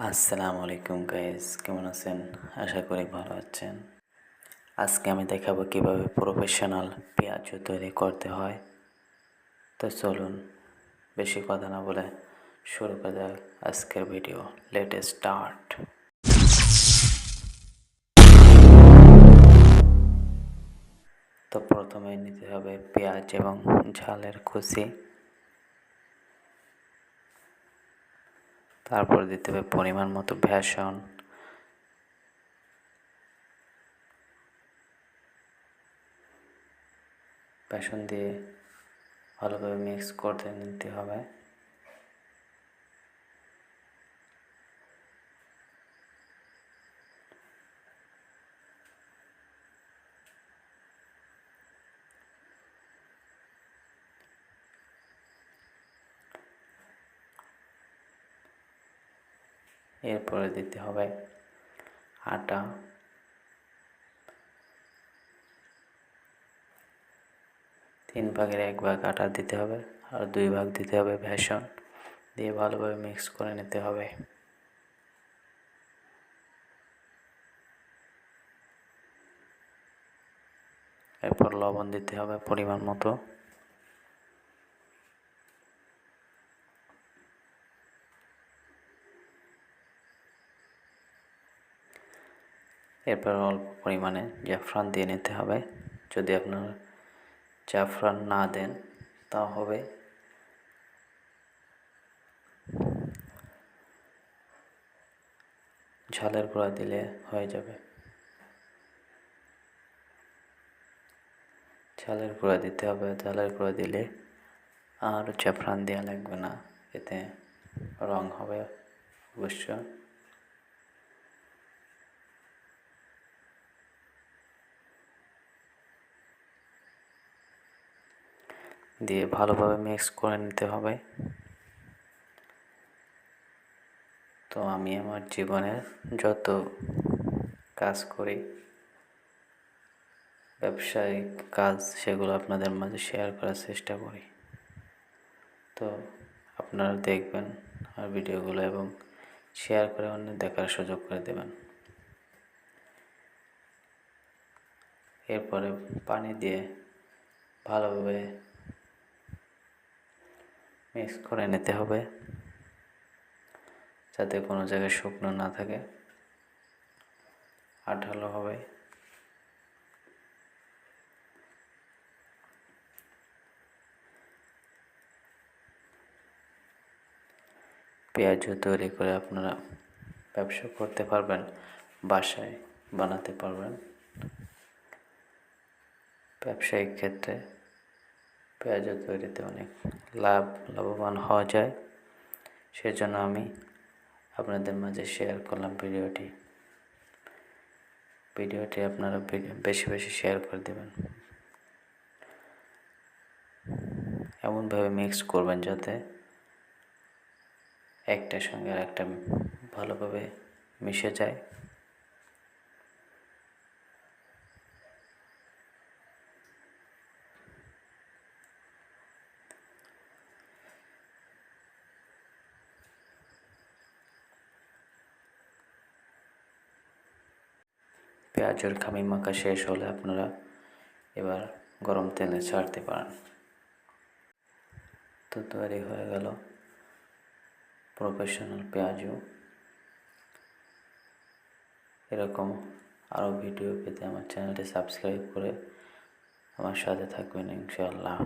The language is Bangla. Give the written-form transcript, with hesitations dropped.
আসসালামু আলাইকুম গাইস, কেমন আছেন? আশা করি ভালো আছেন। আজকে আমি দেখাবো কিভাবে প্রফেশনাল পেঁয়াজু তৈরি করতে হয়। তো চলুন বেশি কথা না বলে শুরু করা যাক আজকের ভিডিও। Let start. তো প্রথমে নিতে হবে পেঁয়াজ এবং ঝালের কুচি, তারপর দিতে হবে পরিমাণ মতো বেসন, বেসন দিয়ে ভালোভাবে মিক্স করতে নিতে হবে। এরপরে দিতে হবে আটা, তিন ভাগের এক ভাগ আটা দিতে হবে আর দুই ভাগ দিতে হবে বেসন, দিয়ে ভালোভাবে মিক্স করে নিতে হবে। এরপর লবণ দিতে হবে পরিমাণ মতো। এরপর অল্প পরিমাণে জাফরান দিয়ে নিতে হবে। যদি আপনারা জাফরান না দেন তা হবে ঝালের গুঁড়া দিলে হয়ে যাবে। ঝালের গুঁড়া দিতে হবে, ঝালের গুঁড়া দিলে আর জাফরান দেওয়া লাগবে না, এতে রং হবে অবশ্য। দিয়ে ভালোভাবে মিক্স করে নিতে হবে। তো আমি আমার জীবনের যত কাজ করি, ব্যবসায়িক কাজ, সেগুলো আপনাদের মাঝে শেয়ার করার চেষ্টা করি। তো আপনারা দেখবেন আর ভিডিওগুলো এবং শেয়ার করে অন্য দেখার সুযোগ করে দেবেন। এরপরে পানি দিয়ে ভালোভাবে মিক্স করে নিতে হবে, যাতে কোনো জায়গায় শুকনো না থাকে, আঠালো হবে। পেঁয়াজু তৈরি করে আপনারা ব্যবসা করতে পারবেন, বাসায় বানাতে পারবেন। ব্যবসায়িক ক্ষেত্রে পেঁয়াজু তৈরিতে অনেক লাভবান হওয়া যায়। সেজন্য আমি আপনাদের মাঝে শেয়ার করলাম ভিডিওটি আপনারা বেশি বেশি শেয়ার করে দেবেন। এমনভাবে মিক্স করবেন যাতে একটার সঙ্গে আর একটা ভালোভাবে মিশে যায়। পেঁয়াজের খামি মাখা শেষ হলে আপনারা এবার গরম তেলে ছাড়তে পারেন। তো তৈরি হয়ে গেল প্রফেশনাল পেঁয়াজু। এরকম আরও ভিডিও পেতে আমার চ্যানেলটি সাবস্ক্রাইব করে আমার সাথে থাকবেন ইনশাআল্লাহ।